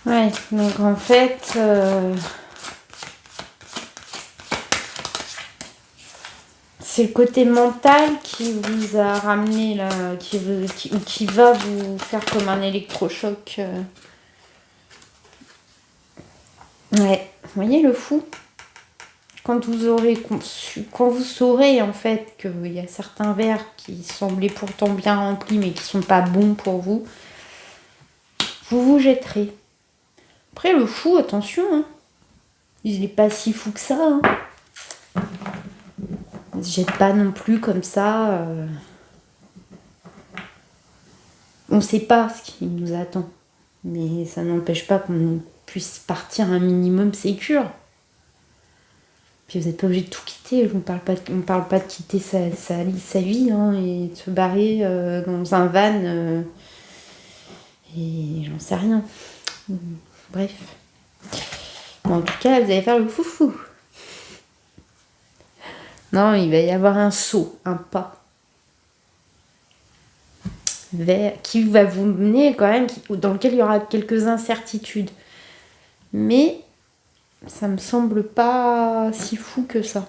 Speaker 1: Ouais, donc en fait, c'est le côté mental qui vous a ramené là, qui va vous faire comme un électrochoc. Ouais, vous voyez le fou? Quand vous aurez conçu, quand vous saurez en fait qu'il y a certains verres qui semblaient pourtant bien remplis mais qui sont pas bons pour vous, vous vous jetterez. Après le fou, attention, hein. Il n'est pas si fou que ça. Hein. Ne se jette pas non plus comme ça. On ne sait pas ce qui nous attend. Mais ça n'empêche pas qu'on puisse partir un minimum sécure. Puis vous n'êtes pas obligé de tout quitter. On ne parle pas de quitter sa vie hein, et de se barrer dans un van. Et j'en sais rien. Bref. Bon, en tout cas, vous allez faire le foufou. Non, il va y avoir un saut, un pas. Qui va vous mener quand même, dans lequel il y aura quelques incertitudes. Mais ça me semble pas si fou que ça.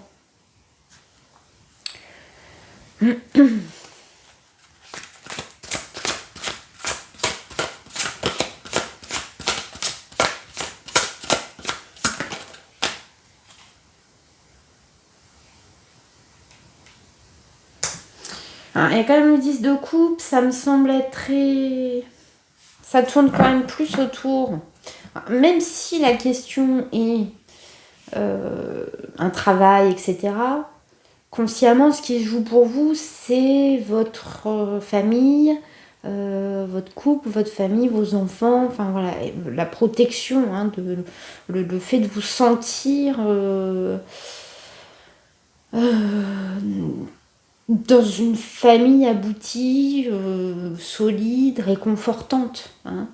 Speaker 1: Alors, il y a quand même le 10 de coupe, ça me semble être très... Ça tourne quand même plus autour. Même si la question est un travail, etc., consciemment, ce qui se joue pour vous, c'est votre famille, votre couple, votre famille, vos enfants, enfin voilà, la protection, hein, le fait de vous sentir dans une famille aboutie, solide, réconfortante. Hein.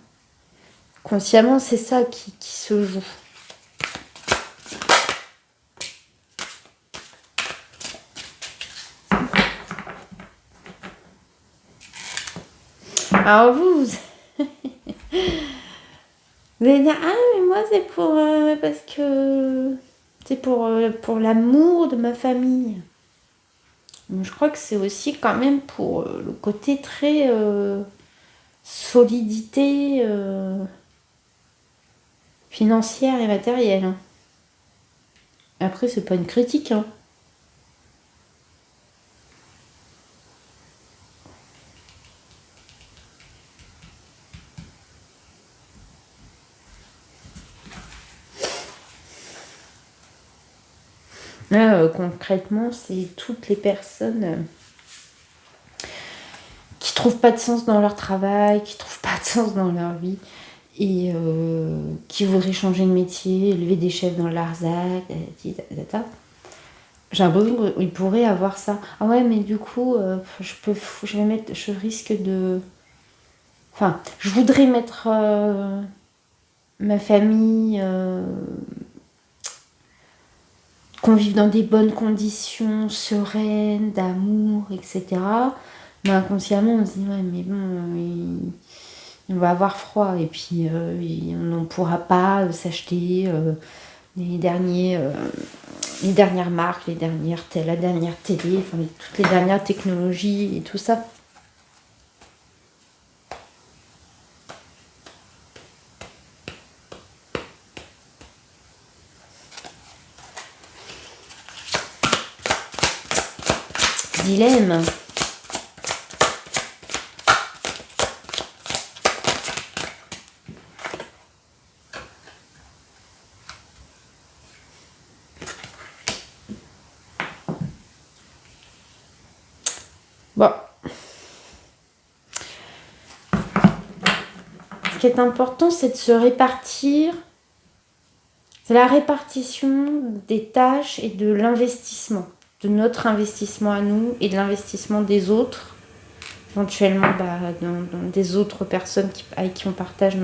Speaker 1: Consciemment, c'est ça qui se joue. Alors vous allez dire, ah mais moi c'est pour parce que c'est pour l'amour de ma famille. Donc, je crois que c'est aussi quand même pour le côté très solidité financière et matérielle. Hein. Après c'est pas une critique. Hein. Là, concrètement, c'est toutes les personnes qui trouvent pas de sens dans leur travail, qui trouvent pas de sens dans leur vie et qui voudraient changer de métier, élever des chefs dans l'Arzac, j'ai l'impression qu'ils pourraient avoir ça. Ah ouais, mais du coup, je risque de... Enfin, je voudrais mettre ma famille... qu'on vive dans des bonnes conditions, sereines, d'amour, etc. Mais inconsciemment, on se dit, ouais, mais bon, on va avoir froid et puis on ne pourra pas s'acheter les derniers les dernières marques, la dernière télé, enfin toutes les dernières technologies et tout ça. Dilemme. Bon. Ce qui est important, c'est de se répartir. C'est la répartition des tâches et de l'investissement. De notre investissement à nous et de l'investissement des autres. Éventuellement, dans des autres personnes avec qui on partage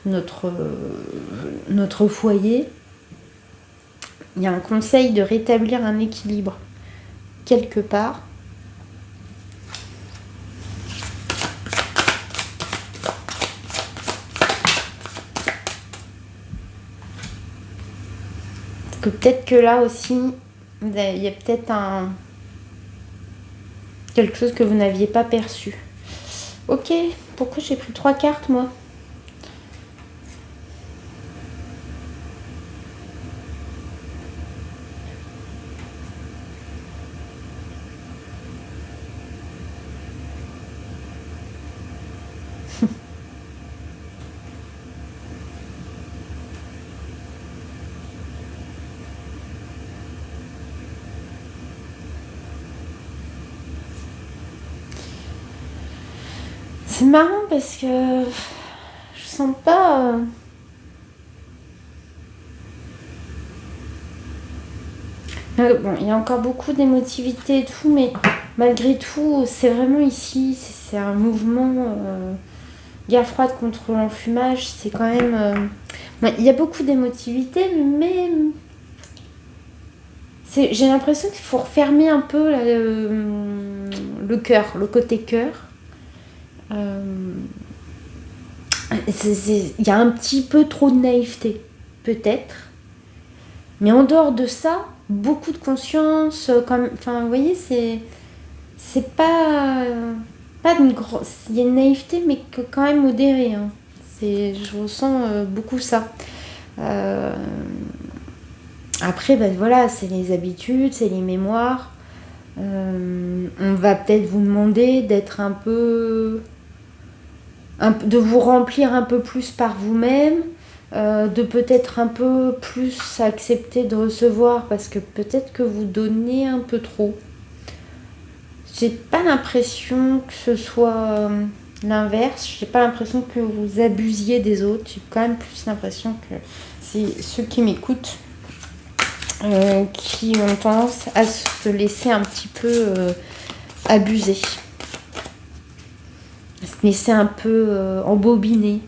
Speaker 1: notre foyer. Il y a un conseil de rétablir un équilibre quelque part. Parce que peut-être que là aussi, il y a peut-être quelque chose que vous n'aviez pas perçu. Ok, pourquoi j'ai pris 3 cartes moi? C'est marrant parce que je sens pas... Bon, il y a encore beaucoup d'émotivité et tout, mais malgré tout, c'est vraiment ici, c'est un mouvement... guerre froide contre l'enfumage, c'est quand même... il y a beaucoup d'émotivité, mais... J'ai l'impression qu'il faut refermer un peu là, le cœur, le côté cœur. Il y a un petit peu trop de naïveté, peut-être. Mais en dehors de ça, beaucoup de conscience. Enfin, vous voyez, c'est pas une grosse. Il y a une naïveté, mais quand même modérée. Hein. Je ressens beaucoup ça. Après, voilà, c'est les habitudes, c'est les mémoires. On va peut-être vous demander d'être de vous remplir un peu plus par vous-même, de peut-être un peu plus accepter de recevoir parce que peut-être que vous donnez un peu trop. J'ai pas l'impression que ce soit l'inverse, j'ai pas l'impression que vous abusiez des autres, j'ai quand même plus l'impression que c'est ceux qui m'écoutent qui ont tendance à se laisser un petit peu abuser. Se laisser un peu embobiner.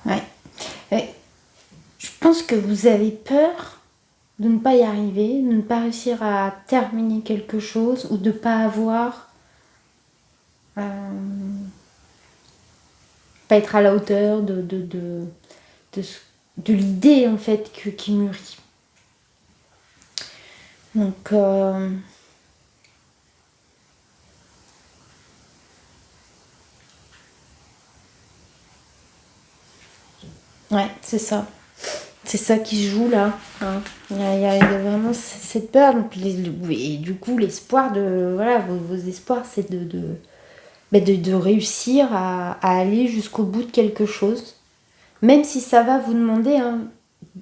Speaker 1: Ouais. Je pense que vous avez peur de ne pas y arriver, de ne pas réussir à terminer quelque chose ou de ne pas avoir... pas être à la hauteur de l'idée en fait qui mûrit. Donc... ouais, c'est ça. C'est ça qui se joue là. Hein. Il y a vraiment cette peur. Donc, et du coup, l'espoir de... Voilà, vos espoirs, c'est de réussir à aller jusqu'au bout de quelque chose. Même si ça va vous demander, hein,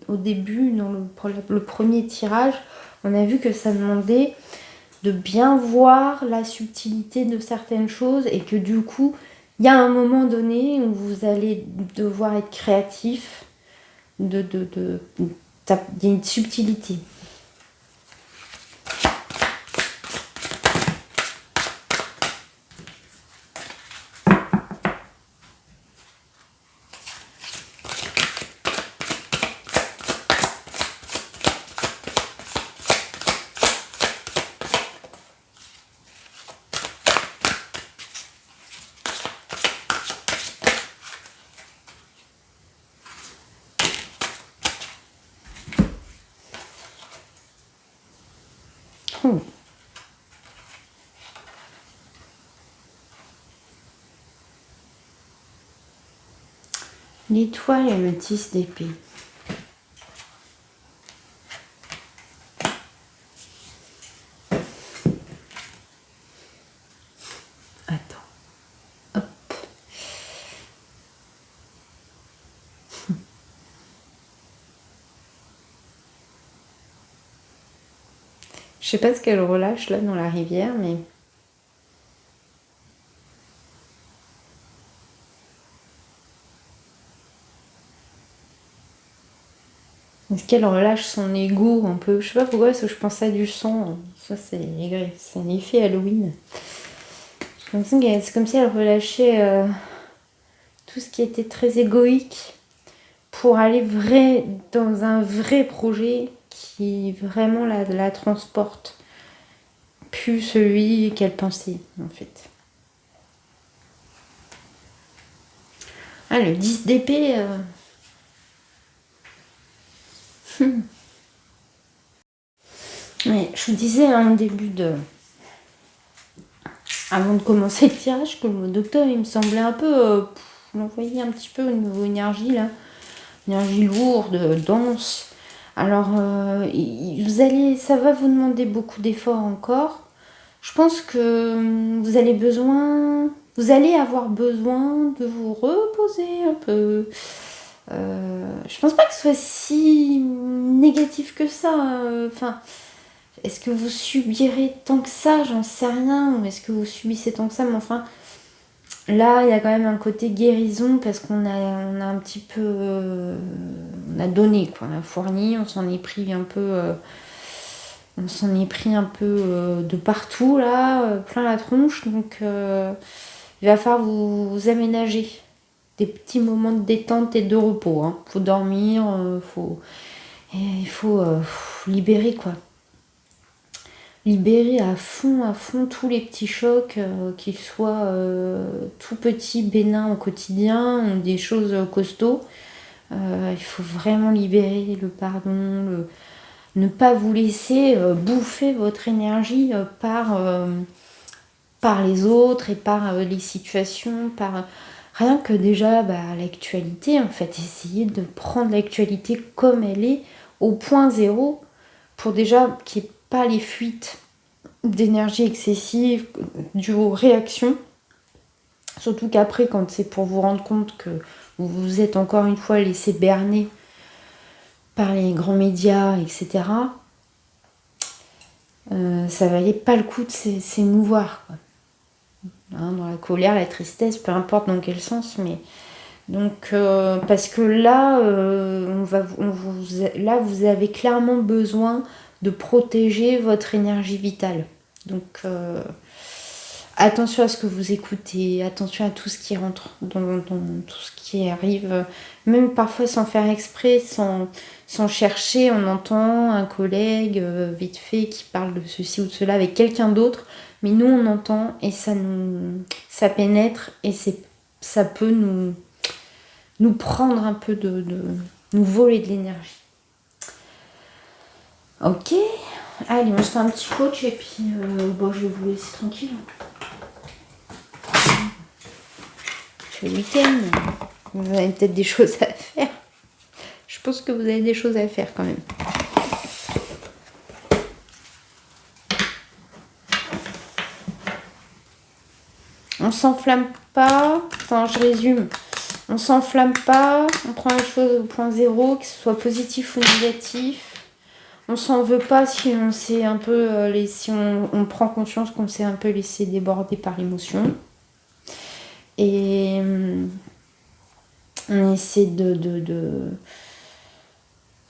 Speaker 1: au début, dans le premier tirage, on a vu que ça demandait de bien voir la subtilité de certaines choses et que du coup, il y a un moment donné où vous allez devoir être créatif, il y a une subtilité. Oh. L'étoile et le 10 d'épée. Attends. Hop. Je sais pas ce qu'elle relâche là dans la rivière, mais... Est-ce qu'elle relâche son ego un peu? Je sais pas pourquoi, parce que je pense à du sang. Ça, c'est un effet Halloween. C'est comme si elle relâchait tout ce qui était très égoïque pour aller dans un vrai projet qui vraiment la transporte. Plus celui qu'elle pensait, en fait. Ah, le 10 d'épée... Ouais, je vous disais en début de... Avant de commencer le tirage, que le docteur, il me semblait un peu... vous l'envoyez un petit peu au niveau énergie, là. Énergie lourde, dense. Alors, ça va vous demander beaucoup d'efforts encore. Je pense que vous allez avoir besoin de vous reposer un peu. Je pense pas que ce soit si négatif que ça. Enfin, est-ce que vous subirez tant que ça? J'en sais rien. Ou est-ce que vous subissez tant que ça? Mais enfin, là, il y a quand même un côté guérison parce qu'on a un petit peu... on a donné, quoi. On a fourni, on s'en est pris un peu... on s'en est pris un peu de partout, là, plein la tronche. Donc, il va falloir vous aménager des petits moments de détente et de repos. Hein. Faut dormir, il faut libérer, quoi. Libérer à fond tous les petits chocs, qu'ils soient tout petits, bénins au quotidien, ou des choses costauds. Il faut vraiment libérer le pardon, ne pas vous laisser bouffer votre énergie par les autres et par les situations, rien que déjà l'actualité, en fait, essayer de prendre l'actualité comme elle est, au point zéro, pour déjà qu'il n'y ait pas les fuites d'énergie excessive dues aux réactions. Surtout qu'après, quand c'est pour vous rendre compte que vous vous êtes encore une fois laissé berner par les grands médias, etc., ça valait pas le coup de s'émouvoir, quoi. Hein, dans la colère, la tristesse, peu importe dans quel sens, mais donc parce que là, là vous avez clairement besoin de protéger votre énergie vitale. Donc attention à ce que vous écoutez, attention à tout ce qui rentre dans tout ce qui arrive, même parfois sans faire exprès, sans chercher, on entend un collègue vite fait qui parle de ceci ou de cela avec quelqu'un d'autre, mais nous on entend et ça pénètre et ça peut nous prendre un peu nous voler de l'énergie. Ok, allez, on se fait un petit coach et puis je vais vous laisser tranquille. C'est le week-end, vous avez peut-être des choses à faire. Je pense que vous avez des choses à faire quand même. On s'enflamme pas. Attends, je résume. On s'enflamme pas. On prend les choses au point zéro, que ce soit positif ou négatif. On s'en veut pas si on s'est un peu si on prend conscience qu'on s'est un peu laissé déborder par l'émotion. Et on essaie de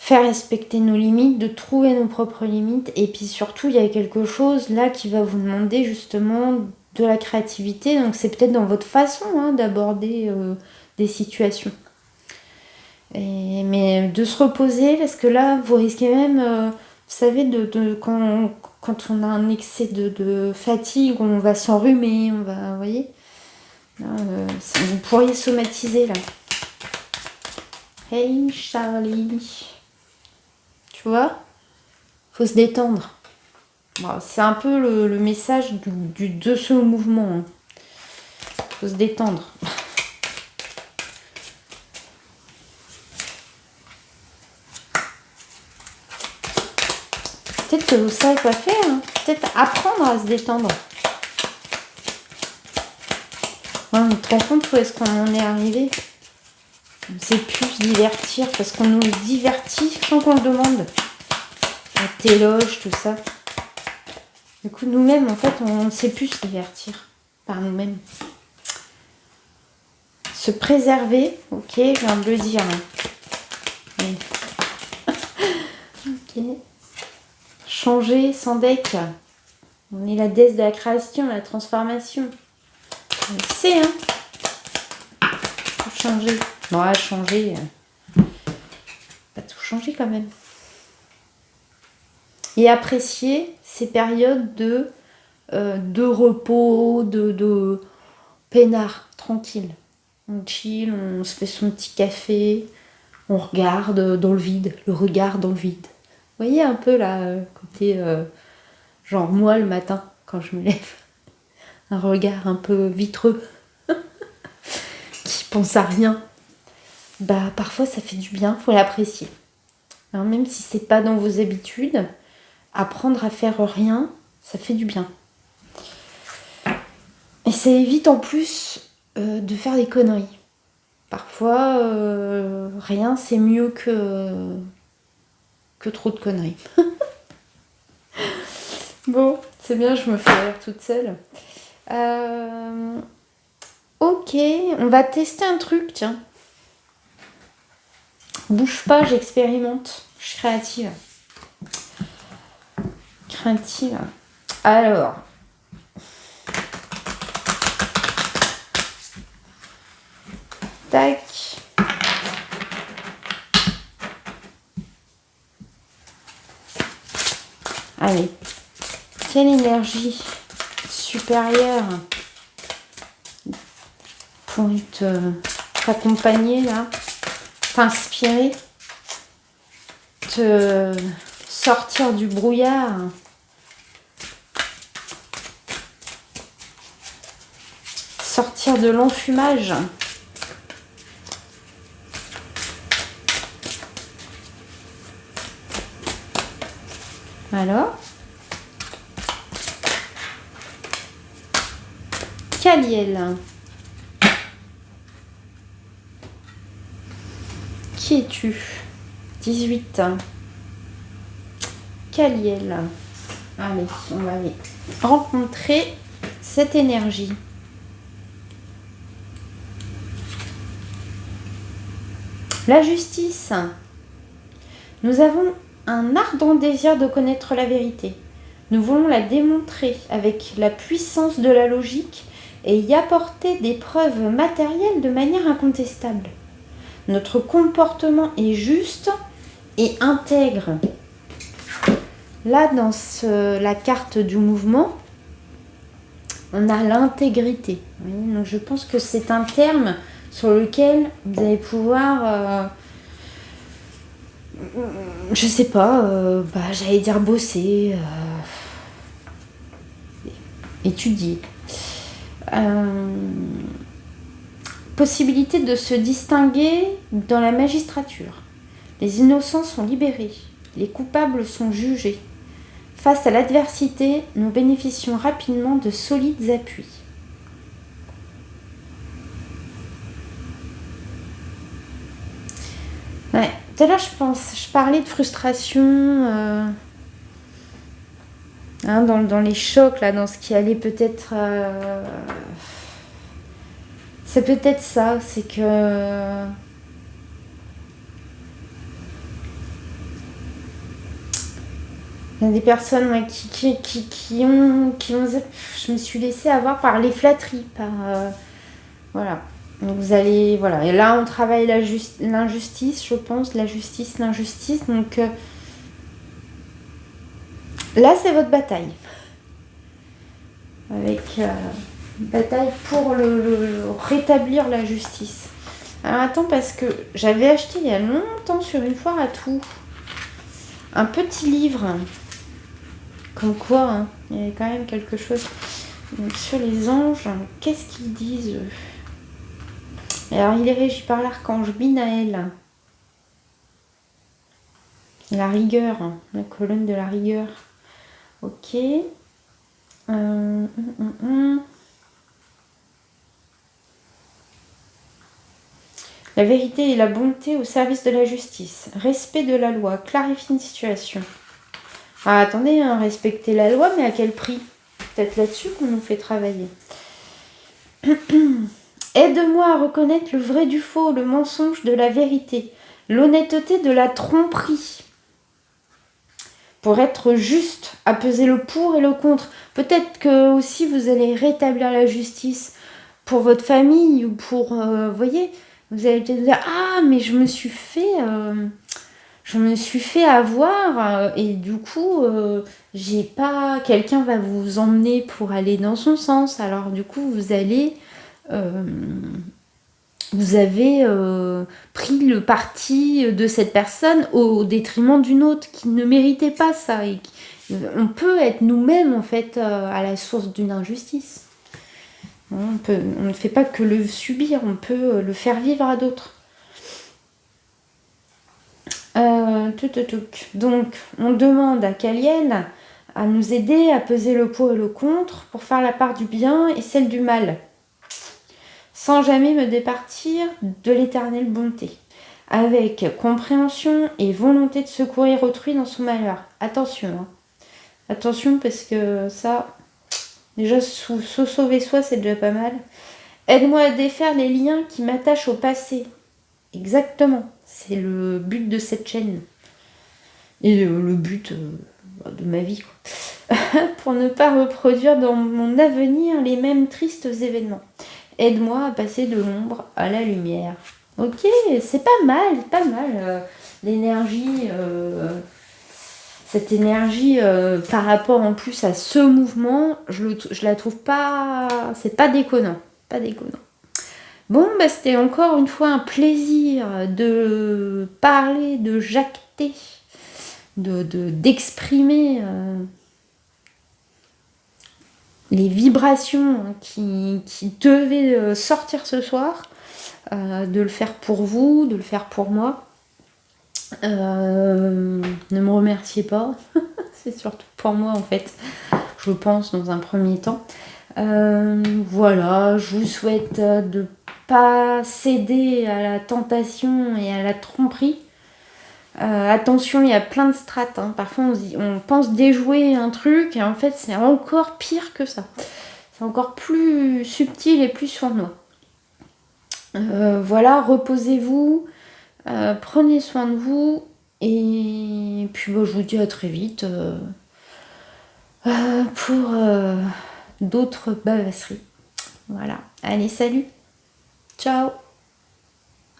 Speaker 1: faire respecter nos limites, de trouver nos propres limites. Et puis surtout, il y a quelque chose là qui va vous demander justement de la créativité. Donc c'est peut-être dans votre façon d'aborder des situations. Mais de se reposer, parce que là, vous risquez même, vous savez, quand on a un excès de fatigue, on va s'enrhumer, on va, vous voyez, là, vous pourriez somatiser là. Hey Charlie, tu vois, faut se détendre. Bon, c'est un peu le message de ce mouvement. Faut se détendre. Peut-être que vous savez quoi faire. Peut-être apprendre à se détendre. On se rend compte où est-ce qu'on en est arrivé. On ne sait plus se divertir parce qu'on nous divertit sans qu'on le demande. La téloge, tout ça. Du coup, nous-mêmes, en fait, on ne sait plus se divertir par nous-mêmes. Se préserver, ok, je viens de le dire. Oui. Ok. Changer sans deck. On est la déesse de la création, la transformation. On le sait, Faut changer. Bon, changer. Pas tout changer quand même. Et apprécier ces périodes de repos, de peinard, tranquille. On chill, on se fait son petit café, on regarde dans le vide, le regard dans le vide. Vous voyez un peu là, côté genre moi le matin quand je me lève, un regard un peu vitreux qui pense à rien. Bah parfois ça fait du bien, faut l'apprécier. Alors, même si c'est pas dans vos habitudes, apprendre à faire rien, ça fait du bien. Et ça évite en plus de faire des conneries. Parfois, rien c'est mieux que trop de conneries. Bon, c'est bien, je me fais rire toute seule. Ok, on va tester un truc, tiens. Bouge pas, j'expérimente. Je suis créative. Créative. Alors. Tac. Allez. Quelle énergie supérieure pour t'accompagner là, t'inspirer, te sortir du brouillard, sortir de l'enfumage. Alors, Caliel. Qui es-tu? 18. Caliel. Allez, on va aller rencontrer cette énergie. La justice. Nous avons un ardent désir de connaître la vérité. Nous voulons la démontrer avec la puissance de la logique et y apporter des preuves matérielles de manière incontestable. Notre comportement est juste et intègre. Là, dans la carte du mouvement, on a l'intégrité. Donc, je pense que c'est un terme sur lequel vous allez pouvoir, je sais pas, j'allais dire bosser, étudier. Possibilité de se distinguer dans la magistrature. Les innocents sont libérés, les coupables sont jugés. Face à l'adversité, nous bénéficions rapidement de solides appuis. Ouais, tout à l'heure je parlais de frustration dans les chocs, là, dans ce qui allait peut-être... C'est peut-être ça, c'est que... Il y a des personnes ouais, qui ont... Je me suis laissée avoir par les flatteries, par... voilà. Donc vous allez... Voilà. Et là, on travaille l'injustice, je pense. La justice, l'injustice. Donc là, c'est votre bataille. Avec une bataille pour rétablir la justice. Alors attends, parce que j'avais acheté il y a longtemps sur une foire à tout un petit livre. Comme quoi, hein, il y avait quand même quelque chose. Donc, sur les anges, qu'est-ce qu'ils disent eux? Alors, il est régi par l'archange Binaël. La rigueur, hein, la colonne de la rigueur. Ok. La vérité et la bonté au service de la justice. Respect de la loi. Clarifie une situation. Ah, attendez, hein, respecter la loi, mais à quel prix? Peut-être là-dessus qu'on nous fait travailler. Aide-moi à reconnaître le vrai du faux, le mensonge de la vérité, l'honnêteté de la tromperie. Pour être juste, à peser le pour et le contre. Peut-être que aussi vous allez rétablir la justice pour votre famille ou pour... voyez, vous allez peut-être dire, ah, mais je me suis fait avoir et du coup, j'ai pas... Quelqu'un va vous emmener pour aller dans son sens. Alors du coup, vous allez... vous avez pris le parti de cette personne au détriment d'une autre qui ne méritait pas ça. Et on peut être nous-mêmes en fait à la source d'une injustice. On ne fait pas que le subir, on peut le faire vivre à d'autres. Donc, on demande à Kaliel à nous aider à peser le pour et le contre pour faire la part du bien et celle du mal, sans jamais me départir de l'éternelle bonté, avec compréhension et volonté de secourir autrui dans son malheur. Attention, hein. Attention parce que ça, déjà se sauver soi, c'est déjà pas mal. Aide-moi à défaire les liens qui m'attachent au passé. Exactement, c'est le but de cette chaîne. Et le but de ma vie, quoi. Pour ne pas reproduire dans mon avenir les mêmes tristes événements. Aide-moi à passer de l'ombre à la lumière. Ok, c'est pas mal, pas mal. L'énergie, cette énergie par rapport en plus à ce mouvement, je la trouve pas... C'est pas déconnant, pas déconnant. Bon, bah, c'était encore une fois un plaisir de parler, de jacter, d'exprimer les vibrations qui devaient sortir ce soir, de le faire pour vous, de le faire pour moi. Ne me remerciez pas, c'est surtout pour moi en fait, je pense dans un premier temps. Voilà, je vous souhaite de pas céder à la tentation et à la tromperie. Attention, il y a plein de strates. Hein. Parfois, on pense déjouer un truc et en fait, c'est encore pire que ça. C'est encore plus subtil et plus sournois. Voilà, reposez-vous, prenez soin de vous et puis je vous dis à très vite pour d'autres bavasseries. Voilà, allez, salut, ciao.